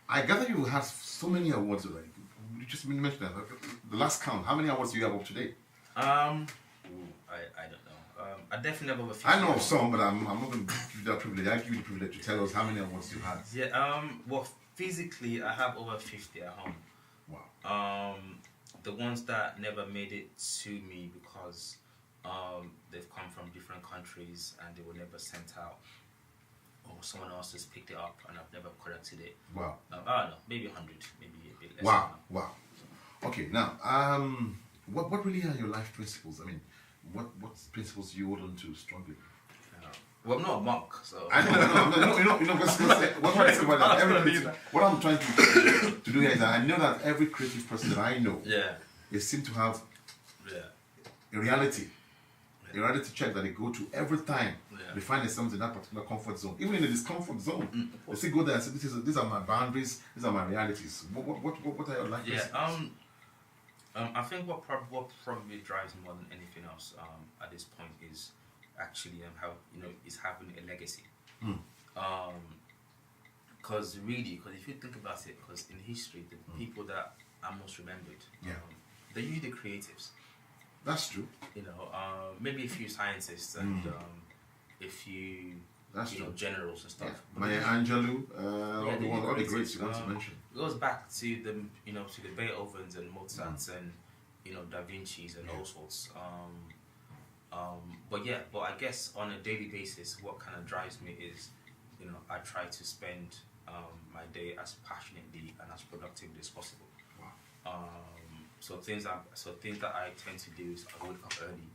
I gather you have so many awards already. You just mentioned that. The last count. How many awards do you have up to date? I don't know. I definitely have over 50. I know some, but I'm not going to give you that privilege. I give you the privilege to tell us how many awards you had. Yeah. Well, physically, I have over 50 at home. Wow. The ones that never made it to me because they've come from different countries and they were never sent out, or someone else has picked it up and I've never corrected it. Wow. I don't know, maybe 100, maybe a bit less. Wow. Okay, now, what really are your life principles? I mean, what principles do you hold on to strongly? Well, I'm not a monk, so... I know, what I'm trying to do here is that I know that every creative person that I know, they seem to have a reality check that they go to every time they find themselves in that particular comfort zone. Even in the discomfort zone, they still go there and say, these are my boundaries, these are my realities. What are your life principles? I think what probably drives more than anything else at this point is actually is having a legacy. Because if you think about it, because in history, the people that are most remembered, they're usually the creatives. That's true. You know, maybe a few scientists and a few That's true. generals and stuff. Yeah. Maya Angelou, all the greats you want to mention. It goes back to the to the Beethovens and Mozarts and Da Vinci's and all sorts. But I guess on a daily basis, what kind of drives me is, I try to spend my day as passionately and as productively as possible. Wow. So things that I tend to do is I wake up early,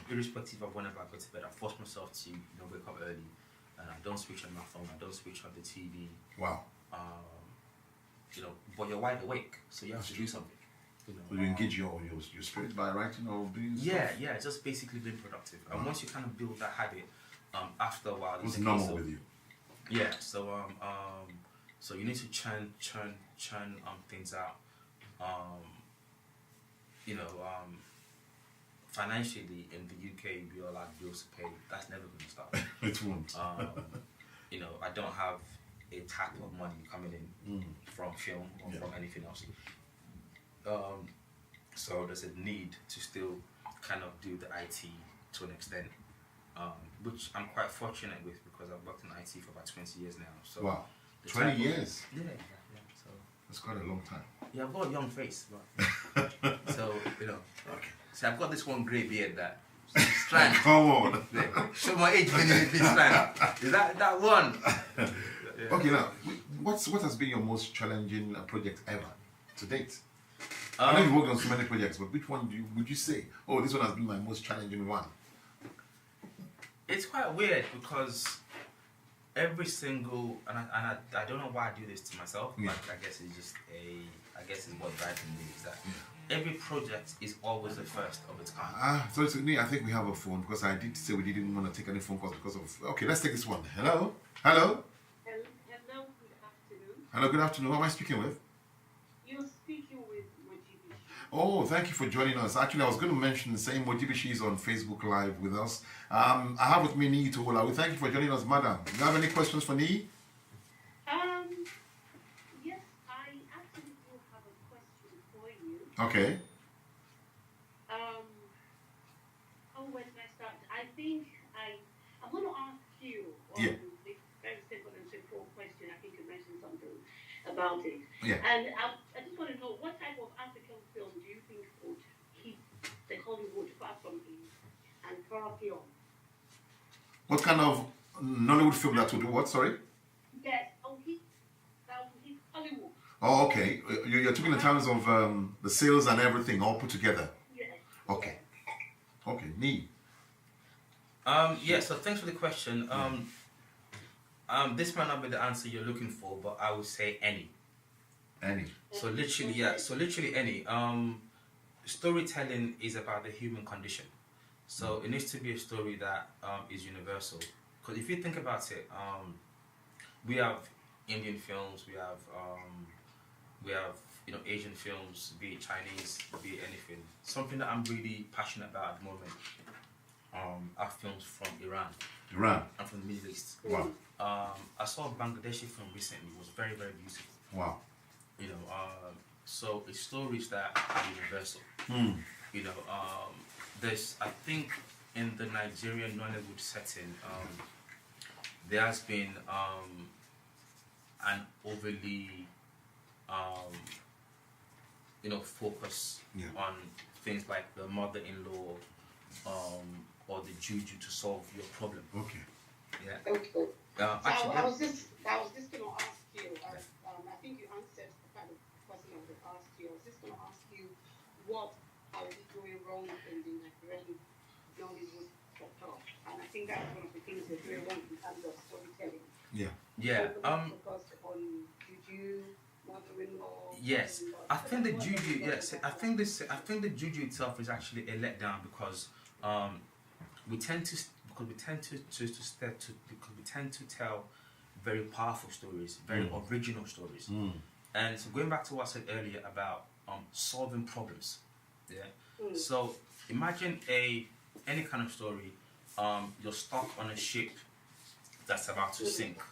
irrespective of whenever I go to bed. I force myself to wake up early, and I don't switch on my phone. I don't switch on the TV. Wow. But you're wide awake, so you have to do something. So you engage your spirit by writing or doing stuff? Yeah, just basically being productive. And once you kind of build that habit, after a while, what's normal with you? Yeah, so so you need to churn things out. Financially in the UK, we all have bills to pay. That's never going to stop. It won't. I don't have a tap of money coming in from film or from anything else. So there's a need to still kind of do the IT to an extent, which I'm quite fortunate with because I've worked in IT for about 20 years now. So wow, 20 years? Yeah. So that's quite a long time. Yeah, I've got a young face, but so Okay. So I've got this one grey beard that strand. Come on. Yeah. Show my age when it's strand. Is that one? Yeah. Okay, now what has been your most challenging project ever to date? I know you've worked on so many projects, but which one would you say? Oh, this one has been my most challenging one. It's quite weird because every single and I don't know why I do this to myself. Yeah. But I guess it's what drives me is that every project is always the first of its kind. So Niyi, I think we have a phone because I did say we didn't want to take any phone calls because of. Okay, let's take this one. Hello. Hello, good afternoon. Hello, good afternoon. Who am I speaking with? You're speaking with Jojovizi. Oh, thank you for joining us. Actually, I was going to mention the same. Jojovizi is on Facebook Live with us. I have with me Niyi Towolawi. Thank you for joining us, madam. Do you have any questions for Niyi? Yes, I actually do have a question for you. Okay. Where did I start? I think I'm going to ask you on the very simple and simple question. I think you mentioned something about it. Yeah. And I just want to know what type of African film do you think would hit the Hollywood apart from and film? What kind of Nollywood film that would do what? Sorry? Yes, that would hit Hollywood. Oh, okay. You're talking in terms of the sales and everything all put together. Yes. Okay. Okay, Niyi. So thanks for the question. This might not be the answer you're looking for, but I would say any. Any. So literally any. Storytelling is about the human condition. So it needs to be a story that is universal. Because if you think about it, we have Indian films, we have Asian films, be it Chinese, be it anything. Something that I'm really passionate about at the moment are films from Iran. And from the Middle East. Wow. I saw a Bangladeshi film recently. It was very, very beautiful. Wow. So it's stories that are universal. There's, I think, in the Nigerian Nollywood setting, there has been an overly, focus on things like the mother-in-law or the juju to solve your problem. Okay. Yeah. Okay. Actually, I was just going to ask you. I think you answered the kind of question I would have asked you. I was just going to ask you, what are we doing wrong in the Nigerian Nollywood sector? And I think that's one of the things we're doing wrong in terms of storytelling. Yeah. Focused on juju, mother-in-law. Yes, I think the juju. Yes, I think the juju itself is actually a letdown because we tend to tell very powerful stories, very original stories. And so going back to what I said earlier about solving problems. So imagine any kind of story. You're stuck on a ship that's about to sink.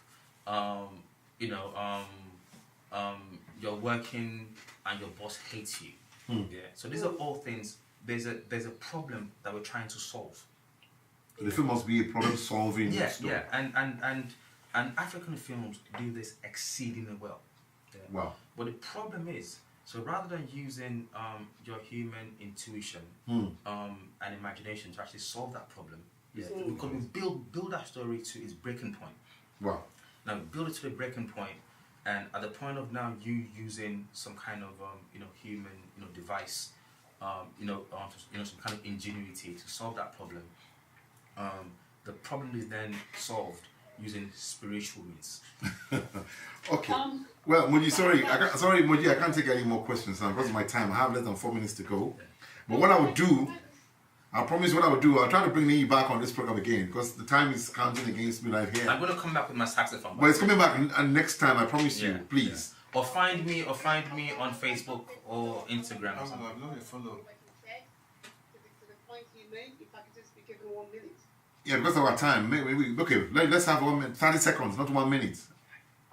You're working and your boss hates you. So these are all things there's a problem that we're trying to solve. The film must be a problem-solving story. Yeah, and African films do this exceedingly well. Yeah. Wow. But the problem is, so rather than using your human intuition and imagination to actually solve that problem, because we build that story to its breaking point. Wow. Now build it to the breaking point, and at the point of now you using some kind of human device, some kind of ingenuity to solve that problem. The problem is then solved using spiritual means. Okay. Well, Moji, Moji, I can't take any more questions now because of my time. I have less than 4 minutes to go. But what I would do, I promise what I would do, I'll try to bring Niyi back on this program again because the time is counting against me right here. I'm going to come back with my saxophone. But it's coming back and next time, I promise you, please. Yeah. Or find me on Facebook or Instagram. I'm not a follow. To the point you made, if I could just be given 1 minute. Yeah, because of our time. Okay, let's have 1 minute, 30 seconds, not 1 minute.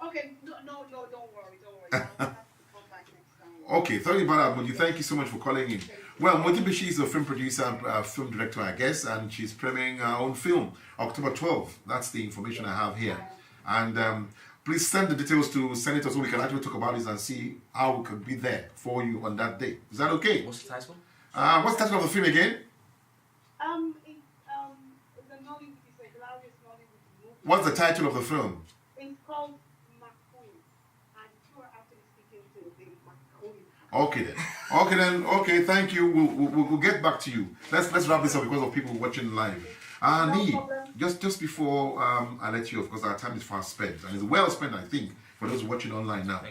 Okay, no, don't worry. I'll have to come back next time. Okay, sorry about that, Moji. Thank you so much for calling in. Well, Moji Bishi is a film producer and film director, I guess, and she's premiering her own film, October 12th. That's the information I have here. And please send the details to Senator so we can actually talk about this and see how we could be there for you on that day. Is that okay? What's the title? What's the title of the film again? The Nollywood is a hilarious Nollywood movie. What's the title of the film? It's called McQueen, and you are actually speaking to the McQueen. Okay, thank you. We'll get back to you. Let's wrap this up because of people watching live. Niyi, just before I let you off, because our time is fast spent and it's well spent, I think, for those watching online now.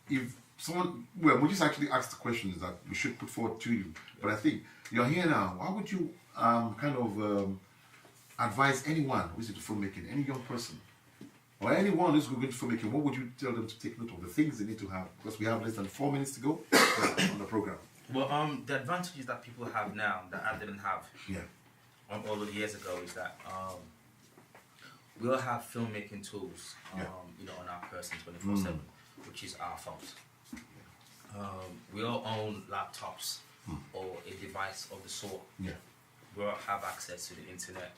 If someone, we just actually asked the questions that we should put forward to you, but I think you're here now. Why would you advise anyone who's into filmmaking, any young person, or anyone who's going to filmmaking? What would you tell them to take note of the things they need to have? Because we have less than 4 minutes to go on the program. Well, the advantages that people have now that I didn't have. All those years ago is that we all have filmmaking tools, on our person 24/7, which is our fault. We all own laptops or a device of the sort. We all have access to the internet.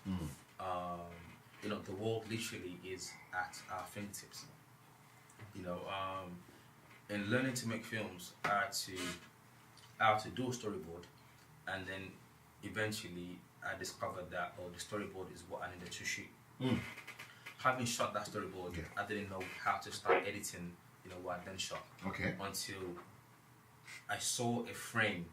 The world literally is at our fingertips. In learning to make films, I had to do a storyboard, and then eventually I discovered that the storyboard is what I needed to shoot. Having shot that storyboard, I didn't know how to start editing, what I then shot. Until I saw a frame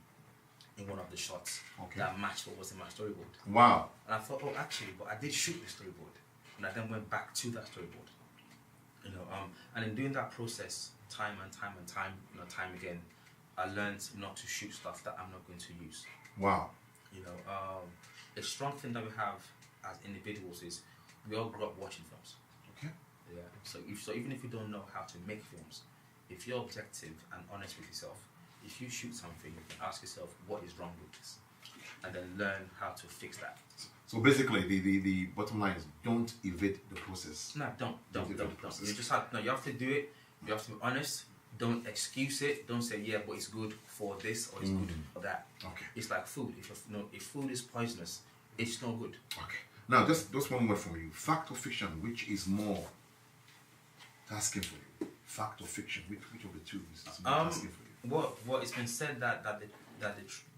in one of the shots that matched what was in my storyboard. Wow. And I thought, but I did shoot the storyboard. And I then went back to that storyboard. And in doing that process, time again, I learned not to shoot stuff that I'm not going to use. Wow. A strong thing that we have as individuals is we all grew up watching films. Yeah. So even if you don't know how to make films, if you're objective and honest with yourself, if you shoot something, you can ask yourself what is wrong with this, and then learn how to fix that. So basically, the bottom line is don't evade the process. No, don't. You just have you have to do it. You have to be honest. Don't excuse it. Don't say but it's good for this or it's good for that. It's like food. If food is poisonous, it's no good. Now just one word from you. Fact or fiction, which is more tasking for you? Fact or fiction, which of the two is more tasking for you? Well, it's been said that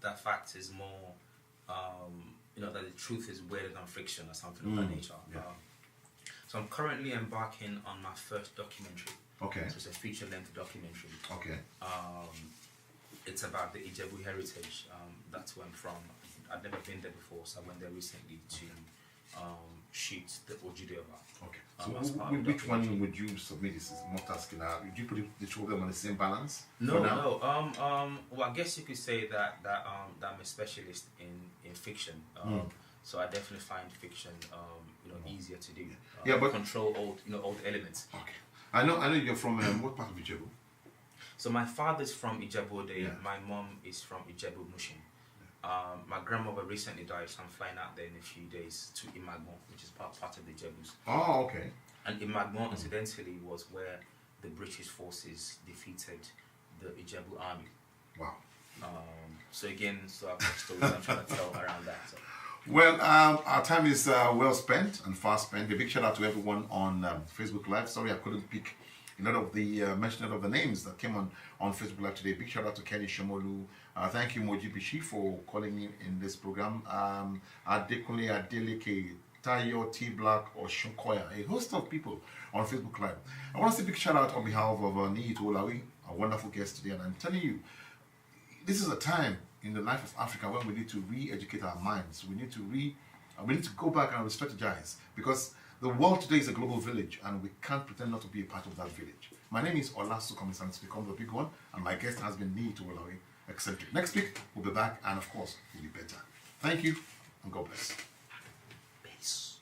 that fact is more, that the truth is weirder than fiction or something of that nature. So I'm currently embarking on my first documentary. So it's a feature-length documentary. It's about the Ijebu heritage. That's where I'm from. I've never been there before, so I went there recently to shoot the Ojudeoba. So which one would you submit? This is more tasking. Would you put the two of them on the same balance? No. Well, I guess you could say that I'm a specialist in fiction. So I definitely find fiction, easier to do. But control all the elements. I know you're from what part of Ijebu? So my father's from Ijebu. My mom is from Ijebu Mushin. My grandmother recently died, so I'm flying out there in a few days to Imagbon, which is part of the Ijebus. And Imagbon, incidentally, was where the British forces defeated the Ijebu army. Wow. So again, so I've got stories I'm trying to tell around that. So. Well, our time is well spent and fast spent. A big shout out to everyone on Facebook Live. Sorry, I couldn't pick a lot of the mention of the names that came on Facebook Live today. Big shout out to Kenny Shomolu. Thank you, Moji Bishi, for calling me in this program. Adekunle Adeleke, Tayo T Black, or Shunkoya, a host of people on Facebook Live. I want to say a big shout out on behalf of Niyi Towolawi, a wonderful guest today, and I'm telling you, this is a time in the life of Africa when we need to re-educate our minds. We need to go back and re-strategize, because the world today is a global village and we can't pretend not to be a part of that village. My name is Olasunkami, and it's become the BigOne, and my guest has been Niyi Towolawi, hekcentrik. Next week we'll be back, and of course we'll be better. Thank you and God bless. Peace.